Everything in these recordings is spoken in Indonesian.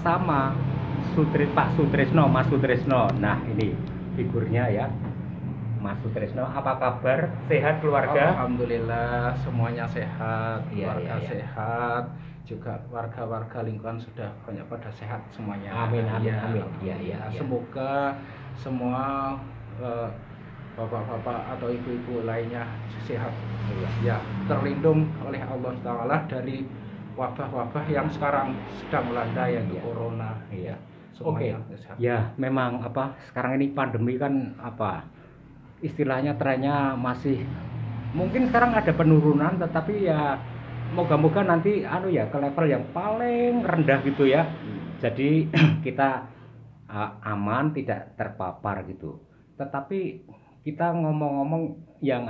sama Pak Sutrisno, Mas Sutrisno. Nah, ini figurnya ya. Mas Sutrisno, apa kabar? Sehat keluarga? Alhamdulillah semuanya sehat, Iya, keluarga iya, iya. sehat, juga warga-warga lingkungan sudah banyak pada sehat semuanya. Amin, amin, Ya, amin. Iya, iya, iya. Semoga semua bapak-bapak atau ibu-ibu lainnya sehat, ya terlindung oleh Allah Taala dari wabah-wabah yang sekarang sedang melanda yaitu Iya. corona. Iya. Oke. Semuanya sehat. Ya, memang sekarang ini pandemi kan istilahnya trennya masih mungkin sekarang ada penurunan, tetapi ya moga-moga nanti ke level yang paling rendah gitu ya. Jadi kita aman, tidak terpapar gitu. Tetapi kita ngomong-ngomong yang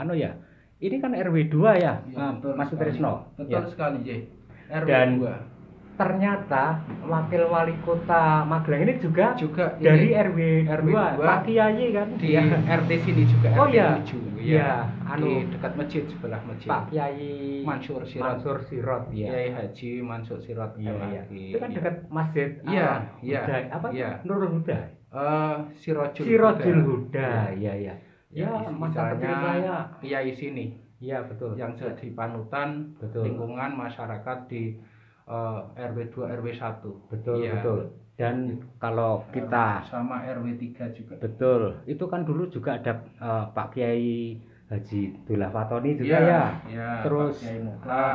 ini kan RW 2 ya, Mas Sutrisno. Betul Ya. sekali, J. RW Dan 2. ternyata wakil wali kota Magelang ini juga ini dari RW 2, 2 Pak Kiai kan di ya. RT sini juga. Oh RT iya. 7 Iya, di dekat masjid, sebelah masjid. Pak Kiai Mansur Sirot ya. Kiai Haji Mansur Sirot Iya, iya. MHG. Itu kan dekat masjid. Iya, iya. Huda, apa? Iya. Nurul Huda. Sirojul Huda. Iya, iya. Ya, masa kecil saya Kiai sini. Iya, betul. Yang jadi panutan lingkungan masyarakat di RW 2 RW 1. Betul, ya. betul. Dan kalau kita sama RW 3 juga. betul. Itu kan dulu juga ada Pak Kiai Haji Dullah Fatoni juga ya. Terus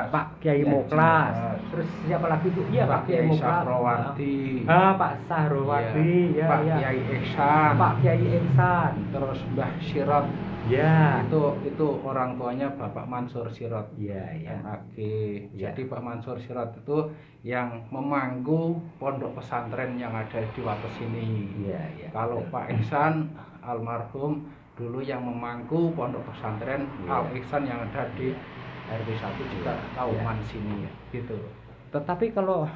Pak Kiai Muklas. Terus siapa lagi tuh? Iya, Pak Kiai Muklas. Pak Sahrowati, ya, Pak ya. Kiai Ihsan. Pak Kiai Ihsan. Terus Mbah Sirot. Ya. Itu orang tuanya Bapak Mansur Sirot. Iya, iya. MHG. Jadi Pak Mansur Sirot itu yang memangku pondok pesantren yang ada di Wates ini. Iya, iya. Kalau Pak Ihsan almarhum dulu yang memangku pondok pesantren Al Ihsan yang ada di RW 1 juga Kauman sini ya. Gitu. Tetapi kalau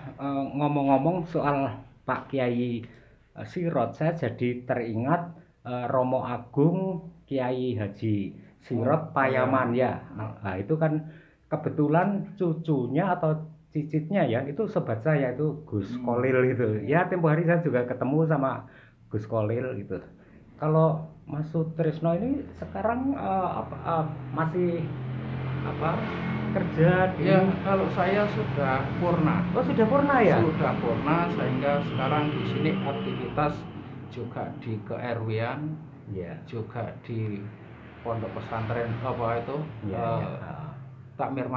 ngomong-ngomong soal Pak Kiai Sirot, saya jadi teringat Romo Agung Kiai Haji Sirot Payaman ya. Nah, itu kan kebetulan cucunya atau cicitnya ya, itu sobat saya itu Gus Kolil itu. Ya, tempo hari saya juga ketemu sama Gus Kolil gitu. Kalau Mas Sutrisno ini sekarang masih kerja di... Ya, kalau saya sudah purna. Oh, sudah purna ya? Sudah purna, sehingga sekarang di sini aktivitas juga di ke-RW-an, juga di pondok pesantren takmir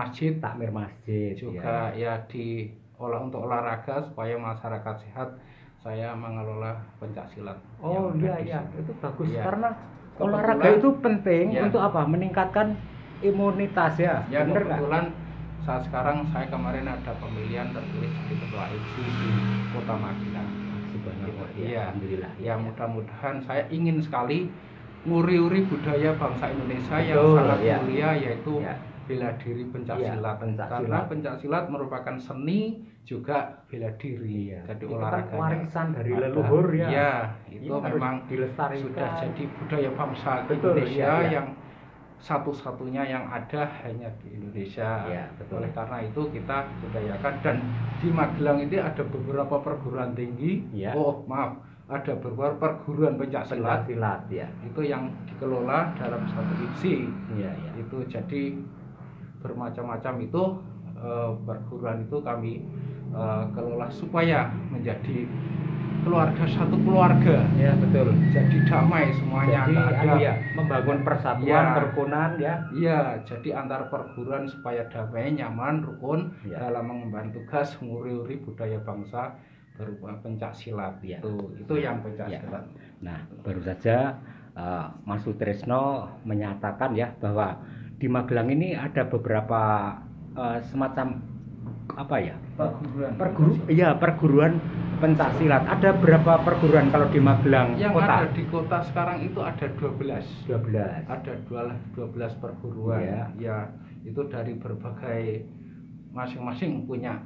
masjid juga ya di untuk olahraga supaya masyarakat sehat. Saya mengelola pencaksilat. Oh iya, itu bagus karena olahraga itu penting untuk meningkatkan imunitas ya. Bener kebetulan saat sekarang saya kemarin ada pemilihan terpilih jadi ketua IPSI di Kota Magelang. Alhamdulillah. Ya, mudah-mudahan saya ingin sekali nguri-uri budaya bangsa Indonesia yang sangat mulia, yaitu bela diri pencaksilat. Karena pencaksilat merupakan seni juga bela diri. Jadi olahraga warisan dari leluhur ya. Ya, itu memang dilestarikan. Sudah jadi budaya bangsa Indonesia yang satu-satunya yang ada hanya di Indonesia. Oleh karena itu kita budayakan, dan di Magelang ini ada beberapa perguruan tinggi. Ada beberapa perguruan pencaksilat itu yang dikelola dalam satu IPSI. Itu jadi bermacam-macam itu perguruan itu kami kelola supaya menjadi satu keluarga. Ya, betul. Jadi damai semuanya. Jadi membangun persatuan, kerukunan ya. Iya, jadi antar perguruan supaya damai, nyaman, rukun dalam mengemban tugas nguri-uri budaya bangsa berupa pencaksilat. Itu yang pencaksilat. Nah, baru saja Mas Sutrisno menyatakan ya bahwa di Magelang ini ada beberapa semacam perguruan pencaksilat. Ada berapa perguruan kalau di Magelang yang kota? Ada di kota sekarang itu ada 12. Ada 12 perguruan. Ya, itu dari berbagai masing-masing punya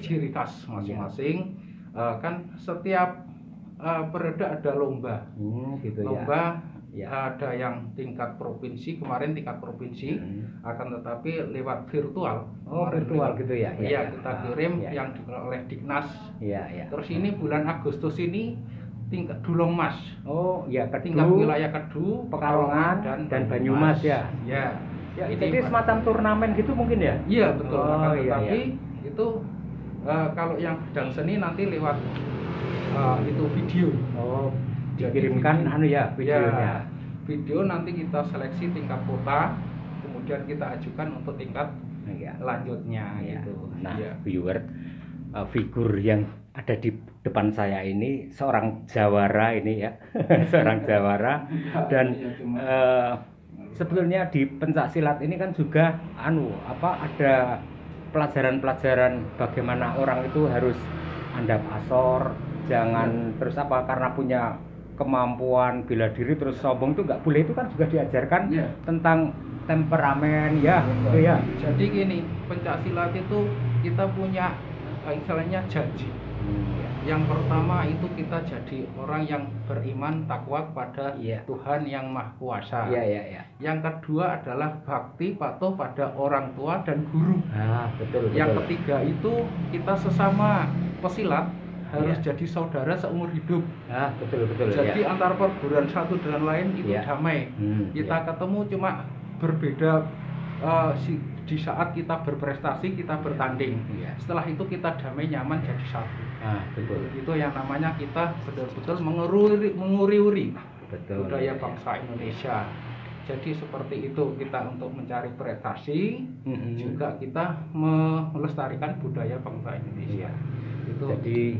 ciri khas masing-masing. Kan setiap periode ada lomba. Lomba ada yang tingkat provinsi, kemarin tingkat provinsi, akan tetapi lewat virtual. Virtual gitu ya? Iya, kita kirim yang dikelola oleh Diknas. Terus ini bulan Agustus ini tingkat Dulong Mas. Oh iya, tingkat wilayah Kedu, Pekalongan dan Banyumas ya. Ya, jadi semacam turnamen gitu mungkin ya? Iya betul. Tapi itu kalau yang bidang seni nanti lewat itu video. Dikirimkan videonya. Video nanti kita seleksi tingkat kota, kemudian kita ajukan untuk tingkat lanjutnya gitu. Nah, viewer, figur yang ada di depan saya ini seorang jawara ini ya, seorang jawara dan sebetulnya di pencak silat ini kan juga ada pelajaran-pelajaran bagaimana orang itu harus andap asor, jangan terus karena punya kemampuan bela diri terus sombong itu nggak boleh, itu kan juga diajarkan tentang temperamen gitu ya. Jadi gini, pencak silat itu kita punya istilahnya janji. Yang pertama itu kita jadi orang yang beriman takwa kepada Tuhan yang Maha Kuasa. Yang kedua adalah bakti patuh pada orang tua dan guru. Betul. Yang ketiga itu kita sesama pesilat harus jadi saudara seumur hidup. Betul. Jadi antar perguruan satu dengan lain itu damai. Kita ketemu cuma berbeda di saat kita berprestasi, kita bertanding. Setelah itu kita damai nyaman jadi satu. Betul. Itu yang namanya kita betul-betul menguri-uri budaya bangsa Indonesia. Jadi seperti itu kita untuk mencari prestasi, juga kita melestarikan budaya bangsa Indonesia. Jadi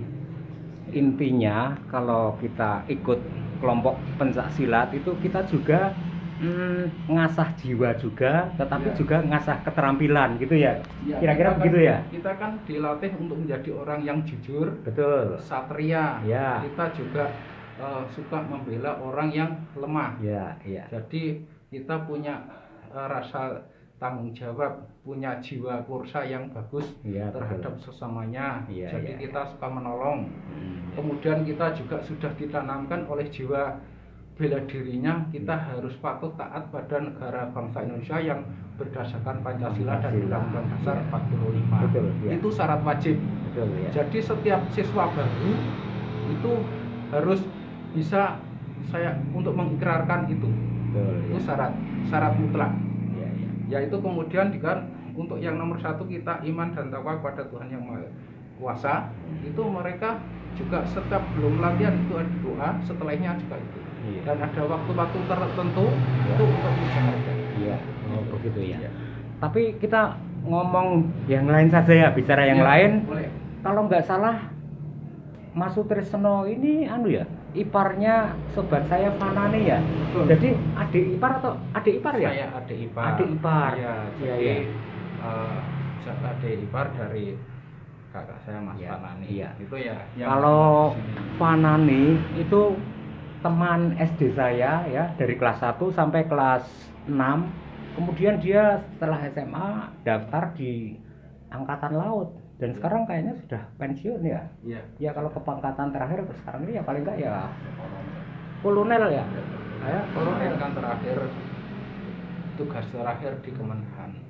intinya kalau kita ikut kelompok pencak silat itu kita juga ngasah jiwa juga, tetapi juga ngasah keterampilan gitu ya. Kira-kira begitu ya. Kita kan dilatih untuk menjadi orang yang jujur, satria. Kita juga suka membela orang yang lemah. Jadi kita punya rasa tanggung jawab, punya jiwa kursa yang bagus terhadap sesamanya. Jadi kita suka menolong. Kemudian kita juga sudah ditanamkan oleh jiwa bela dirinya, kita harus patuh taat pada negara bangsa Indonesia yang berdasarkan Pancasila dan Undang-Undang Dasar 45. Itu syarat wajib. Jadi setiap siswa baru itu harus bisa untuk mengikrarkan itu. Itu syarat mutlak. Yaitu kemudian untuk yang nomor satu kita iman dan takwa kepada Tuhan yang Maha Kuasa. Itu mereka juga setiap belum latihan itu ada doa, setelahnya juga itu. Dan ada waktu-waktu tertentu itu untuk menjaga. Begitu ya. Tapi kita ngomong yang lain saja ya, bicara yang lain. Boleh. Kalau nggak salah, Mas Sutrisno ini iparnya sobat saya Fanani ya. Jadi adik ipar atau adik ipar ya? Saya adik ipar. Adik ipar. Jadi adik ipar dari kakak saya Mas Fanani. Itu ya. Kalau Fanani itu teman SD saya ya, dari kelas 1 sampai kelas 6. Kemudian dia setelah SMA daftar di Angkatan Laut dan sekarang kayaknya sudah pensiun ya. Ya kalau kepangkatan terakhir sekarang ini paling enggak ya kolonel ya. Kolonel kan terakhir, tugas terakhir di Kemenhan.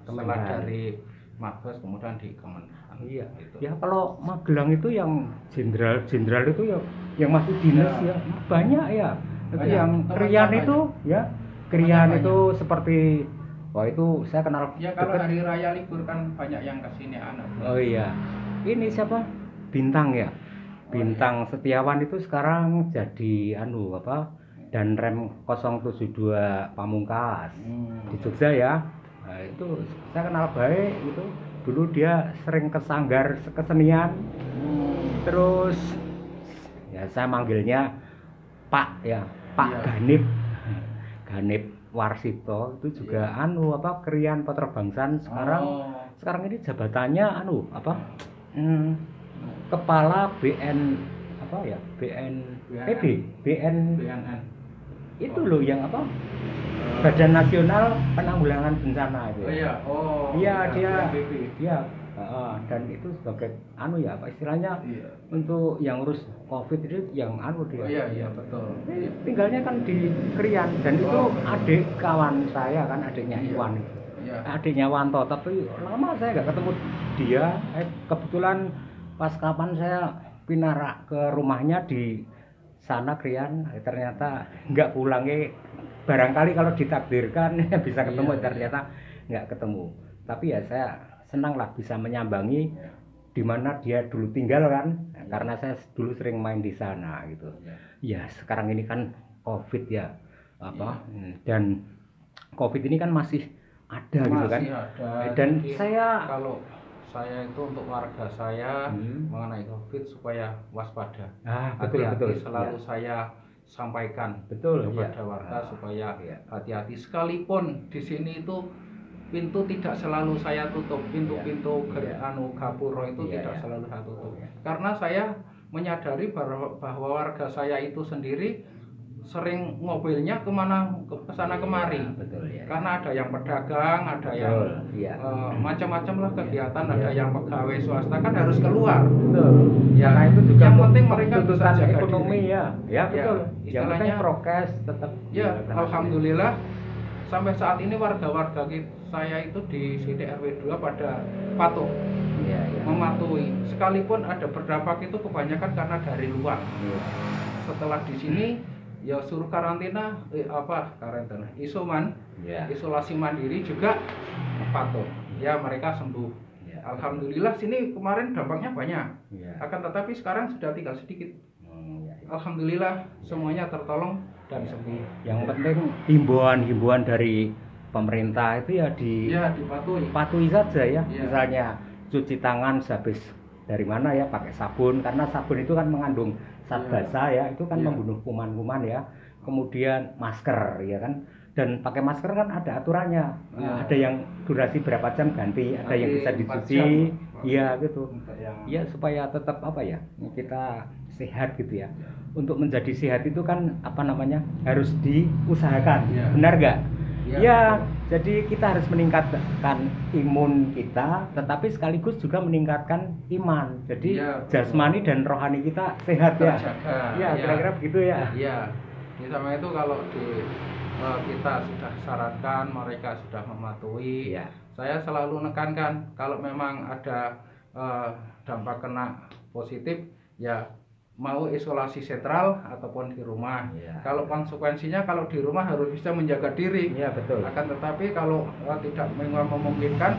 Setelah dari Mabes kemudian di Kemenhan. Gitu. Ya kalau Magelang itu yang jenderal itu ya yang masih dinas ya banyak ya. Yang Krian itu Krian itu seperti itu saya kenal. Kalau hari raya libur kan banyak yang kesini anak. Ini siapa? Bintang ya. Bintang Setiawan itu sekarang jadi Danrem 072 Pamungkas di Jogja ya. Nah, itu saya kenal baik itu. Dulu dia sering ke sanggar kesenian. Terus saya manggilnya Pak Ganip Warsito, itu juga Krian Peterbangsan sekarang ini jabatannya kepala BNN itu loh yang Badan Nasional Penanggulangan Bencana itu. Dia Dan itu sebagai anu ya, apa istilahnya, untuk yang urus COVID itu yang anu dia. Oh iya betul. Tinggalnya kan di Krian, dan itu adik kawan saya kan, adiknya Iwan itu. Adiknya Wanto, tapi lama saya nggak ketemu dia. Kebetulan pas kapan saya pindah ke rumahnya di sana Krian, ternyata nggak pulangnya. Barangkali kalau ditakdirkan bisa ketemu, ternyata nggak ketemu. Tapi ya saya senang lah bisa menyambangi di mana dia dulu tinggal kan, karena saya dulu sering main di sana gitu. Ya sekarang ini kan COVID ya, dan COVID ini kan masih ada gitu kan. Ada. Dan jadi, kalau saya itu untuk warga saya mengenai COVID supaya waspada. Betul. Selalu saya sampaikan kepada warga supaya hati-hati, sekalipun di sini itu pintu tidak selalu saya tutup, pintu-pintu gapuro itu tidak selalu saya tutup, karena saya menyadari bahwa warga saya itu sendiri sering mobilnya ke sana kemari, karena ada yang pedagang, ada yang macam-macam lah kegiatan, ada yang pegawai swasta kan harus keluar. Nah itu juga yang penting mereka bisa jaga ekonomi diri. Betul. Yang penting prokes tetap. Alhamdulillah sampai saat ini warga-warga saya itu di sini RW 2 pada patuh, mematuhi. Sekalipun ada berdampak itu kebanyakan karena dari luar. Setelah di sini ya suruh karantina, isolasi mandiri juga patuh. Ya mereka sembuh. Alhamdulillah sini kemarin dampaknya banyak. Akan tetapi sekarang sudah tinggal sedikit. Alhamdulillah semuanya tertolong dan sembuh. Yang penting himbauan dari pemerintah itu ya dipatuhi saja ya. Misalnya cuci tangan sehabis dari mana ya, pakai sabun, karena sabun itu kan mengandung zat basa ya, itu kan membunuh kuman-kuman ya. Kemudian masker ya kan, dan pakai masker kan ada aturannya. Ada yang durasi berapa jam ganti, ada yang bisa dicuci gitu ya, supaya tetap kita sehat gitu ya. Untuk menjadi sehat itu kan harus diusahakan, benar nggak? Jadi kita harus meningkatkan imun kita, tetapi sekaligus juga meningkatkan iman. Jadi jasmani dan rohani kita sehat ya. Kira-kira begitu ya. Sama itu kalau kita sudah syaratkan, mereka sudah mematuhi. Saya selalu menekankan kalau memang ada dampak kena positif, ya mau isolasi sentral ataupun di rumah. Kalau konsekuensinya kalau di rumah harus bisa menjaga diri. Betul. Akan tetapi kalau tidak memungkinkan,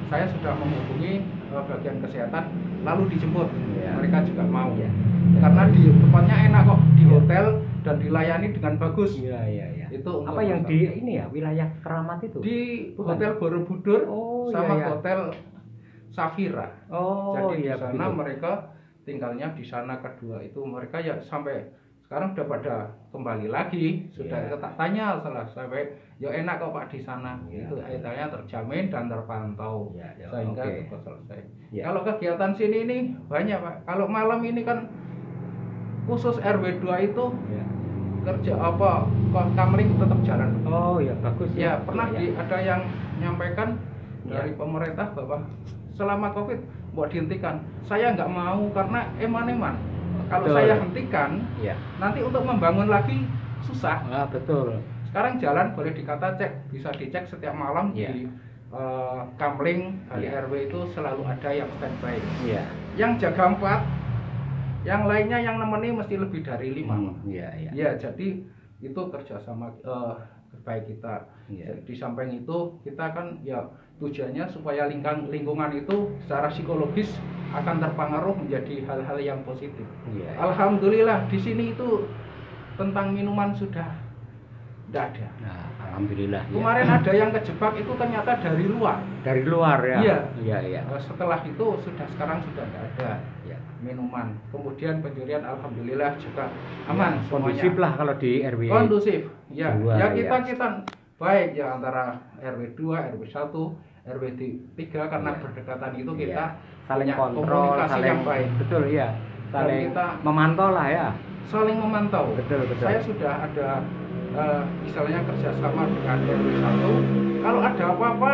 saya sudah menghubungi bagian kesehatan lalu dijemput. Mereka juga mau. Karena di tempatnya enak kok, di hotel dan dilayani dengan bagus. Itu apa yang di ini ya, wilayah Keramat itu? Di Hotel Borobudur sama Hotel Safira. Jadi di sana mereka tinggalnya di sana kedua itu, mereka ya sampai sekarang udah pada kembali lagi, sudah tak tanya sampai ya enak kok Pak di sana. Itu akhirnya terjamin dan terpantau sehingga cepat selesai. Kalau kegiatan sini ini banyak Pak. Kalau malam ini kan khusus RW 2 itu kerja kamling tetap jalan. Bagus ya. Pernah ada yang menyampaikan dari pemerintah bahwa selama COVID mau dihentikan. Saya nggak mau karena eman-eman. Kalau saya hentikan, nanti untuk membangun lagi susah. Betul. Sekarang jalan boleh dikata bisa dicek setiap malam di kamling di RW itu selalu ada yang standby. Yang jaga 4, yang lainnya yang nemeni mesti lebih dari 5. Jadi itu kerjasama baik kita. Di samping itu kita kan tujuannya supaya lingkungan itu secara psikologis akan terpengaruh menjadi hal-hal yang positif. Alhamdulillah di sini itu tentang minuman sudah tidak ada. Alhamdulillah. Kemarin ada yang kejebak itu ternyata dari luar. Dari luar ya. Setelah itu sekarang sudah tidak ada minuman. Kemudian pencurian alhamdulillah juga aman. Kondusif lah kalau di RW. Kondusif. Kita baik ya antara RW 2, RW 1, RW 3 karena berdekatan itu kita saling kontrol, komunikasi yang baik. Betul saling kita memantau lah ya. Saling memantau. Betul. Saya sudah ada misalnya kerjasama dengan RW 1. Kalau ada apa-apa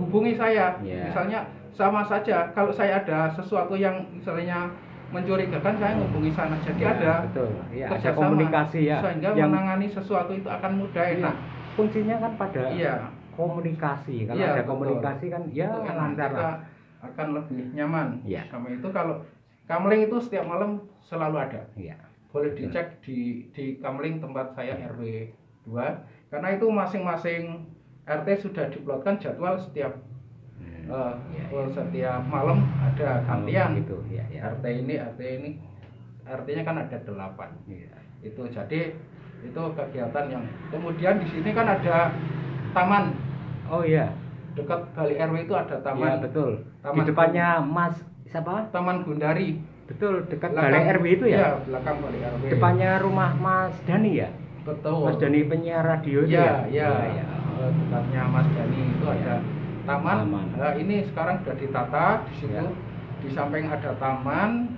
hubungi saya. Misalnya sama saja. Kalau saya ada sesuatu yang misalnya mencurigakan, saya hubungi sana. Jadi ya, ada betul. Ya, ada kerjasama komunikasi ya. sehingga yang menangani sesuatu itu akan mudah, enak. Kuncinya kan pada Iya. komunikasi. Kalau Iya, ada betul. komunikasi kan ya Itu enak, lancar kita lah. akan lebih nyaman. Iya. Sama itu kalau kamling itu setiap malam selalu ada. Iya. Boleh dicek di kamling tempat saya RW 2, karena itu masing-masing RT sudah diplotkan jadwal setiap setiap malam ada gantian. Gitu. Ya, ya. RT ini RT-nya kan ada 8. Ya. Itu jadi itu kegiatan yang kemudian di sini kan ada taman. Oh iya. Dekat Balai RW itu ada taman. Ya, betul. Taman Di depannya Mas siapa? Taman Gundari. Betul, dekat Belakang, Balai RW itu ya? Iya, belakang Balai RW. Depannya rumah Mas Dani ya? Betul. Mas Dani penyiar radio itu ya? ya? Iya. Dekatnya Mas Dani itu ada taman. Ini sekarang sudah ditata di situ. Ya. Di samping ada taman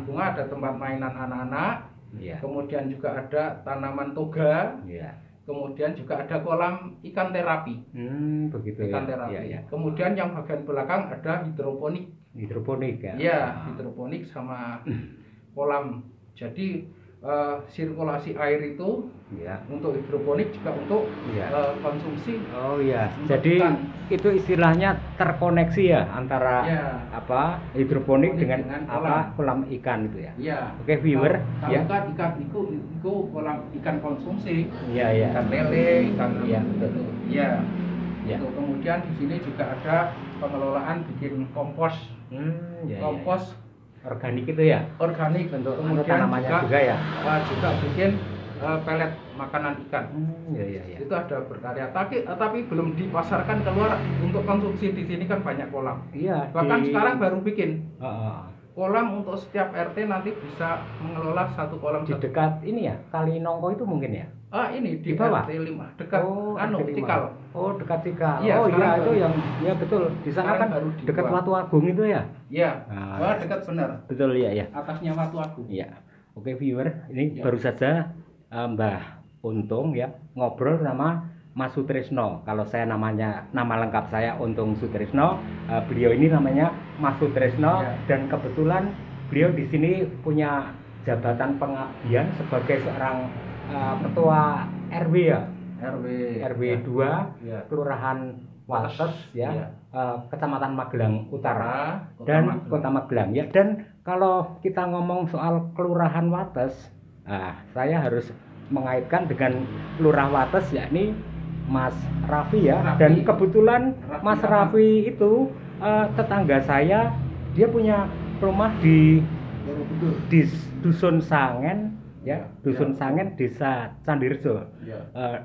bunga, ada tempat mainan anak-anak. Ya. Kemudian juga ada tanaman toga. Ya. Kemudian juga ada kolam ikan terapi. Begitu ikan ya. terapi. Ya, ya. Kemudian yang bagian belakang ada hidroponik. Hidroponik ya? Iya, hidroponik sama kolam. Jadi sirkulasi air itu ya. Untuk hidroponik juga untuk konsumsi. Oh iya. Jadi itu istilahnya terkoneksi ya antara hidroponik dengan kolam ikan itu ya. Iya. Oke, viewer. Kalau kan ikan itu kolam ikan konsumsi. Iya, iya. Ikan lele, ikan betul. Iya. Ya. Kemudian di sini juga ada pengelolaan bikin kompos. Kompos organik itu ya? Organik bentuk. Kemudian tanamannya juga ya? Juga bikin pelet makanan ikan. Iya. Itu ada berkarya. Tapi belum dipasarkan keluar untuk konsumsi di sini kan banyak kolam. Iya. Bahkan sekarang baru bikin. Kolam untuk setiap RT nanti bisa mengelola satu kolam. Di dekat ini ya, Kali Nongko itu mungkin ya? Ini di bawah? RT 5 dekat Cikal. Oh, dekat Cikal. Iya, itu yang betul. Di sana kan dekat Watu Agung itu ya? Iya. Dekat benar. Betul ya. Atasnya Watu Agung. Iya. Oke, viewer, ini baru saja Mbah Untung ya ngobrol sama Mas Sutrisno. Kalau saya nama lengkap saya Untung Sutrisno, beliau ini namanya Mas Sutrisno dan kebetulan beliau di sini punya jabatan pengabdian sebagai seorang ketua RW ya. RW 2 Kelurahan Wates ya. Kecamatan Magelang Utara dan Kota Magelang ya. Dan kalau kita ngomong soal Kelurahan Wates, saya harus mengaitkan dengan Lurah Wates yakni Mas Raffi ya. Dan kebetulan Mas Raffi itu tetangga saya, dia punya rumah di Dusun Sangen ya, Dusun Sangen, Desa Candirejo,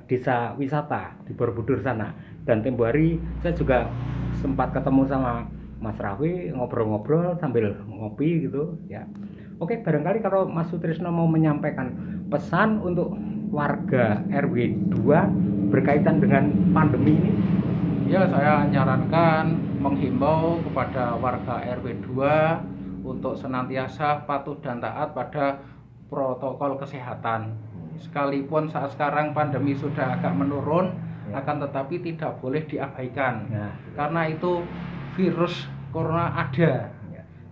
desa wisata di Borobudur sana. Dan tempo hari saya juga sempat ketemu sama Mas Raffi, ngobrol-ngobrol sambil ngopi gitu ya. Oke, barangkali kalau Mas Sutrisno mau menyampaikan pesan untuk warga RW 2 berkaitan dengan pandemi ini. Ya, saya nyarankan menghimbau kepada warga RW 2 untuk senantiasa patuh dan taat pada protokol kesehatan. Sekalipun saat sekarang pandemi sudah agak menurun, akan tetapi tidak boleh diabaikan. Karena itu virus corona ada.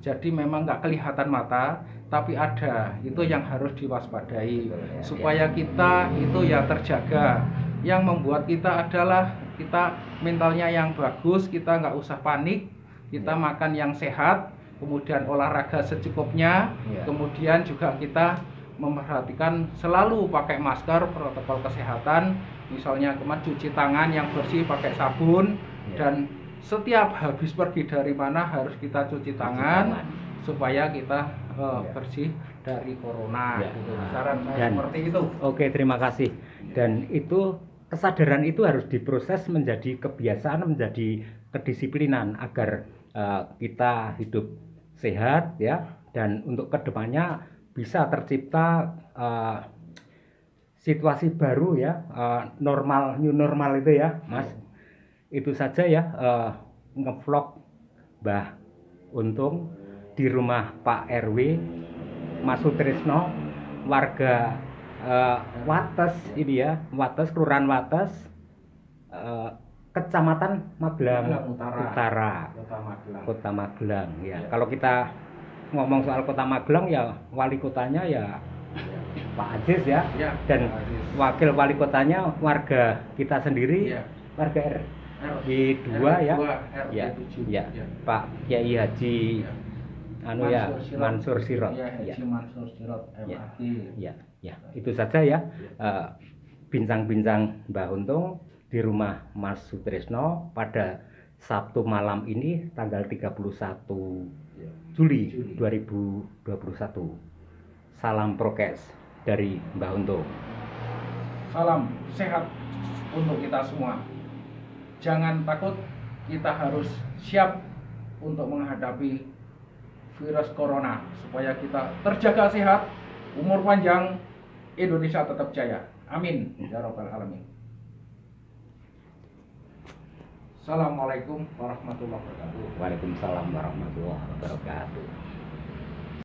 Jadi memang nggak kelihatan mata, tapi ada. Itu yang harus diwaspadai supaya kita itu ya terjaga. Yang membuat kita adalah kita mentalnya yang bagus, kita nggak usah panik, kita makan yang sehat, kemudian olahraga secukupnya, kemudian juga kita memperhatikan selalu pakai masker, protokol kesehatan, misalnya cuci tangan yang bersih pakai sabun, dan setiap habis pergi dari mana harus kita cuci tangan supaya kita bersih dari corona. Saran saya seperti itu. Oke, terima kasih. Dan itu kesadaran itu harus diproses menjadi kebiasaan, menjadi kedisiplinan agar kita hidup sehat ya, dan untuk kedepannya bisa tercipta situasi baru ya, new normal itu ya, Mas. Itu saja ya ngevlog Mbah Untung di rumah Pak RW Mas Sutrisno, warga Wates ini ya, Wates, Kelurahan Wates, Kecamatan Magelang Utara. Kota Magelang ya. Kalau kita ngomong soal Kota Magelang ya wali kotanya ya Pak Aziz ya, dan wakil wali kotanya warga kita sendiri, warga RW 2 ya. Ya, Pak Kiai Haji Mansur Sirot. Mansur Sirot MAG. Ya, itu saja ya. Bincang-bincang Mbah Untung di rumah Mas Sutrisno pada Sabtu malam ini tanggal 31 Juli 2021. Salam prokes dari Mbah Untung. Salam sehat untuk kita semua. Jangan takut, kita harus siap untuk menghadapi virus corona supaya kita terjaga sehat, umur panjang, Indonesia tetap jaya. Amin ya rabbal alamin. Assalamualaikum warahmatullahi wabarakatuh. Waalaikumsalam warahmatullahi wabarakatuh.